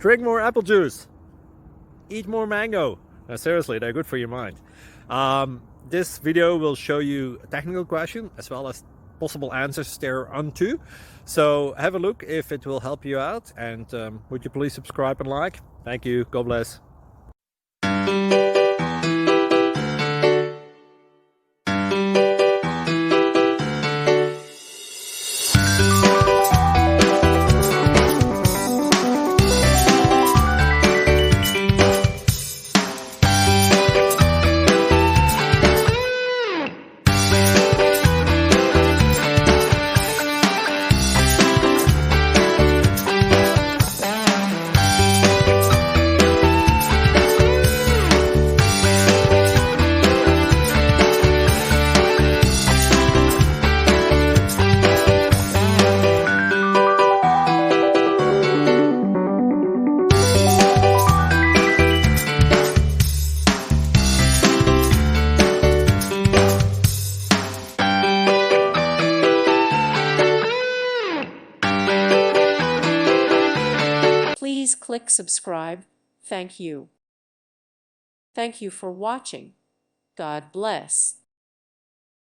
Drink more apple juice. Eat more mango. No, seriously, they're good for your mind. This video will show you a technical question as well as possible answers thereunto. So have a look if it will help you out, and would you please subscribe and like? Thank you. God bless. Please click subscribe. Thank you. Thank you for watching. God bless.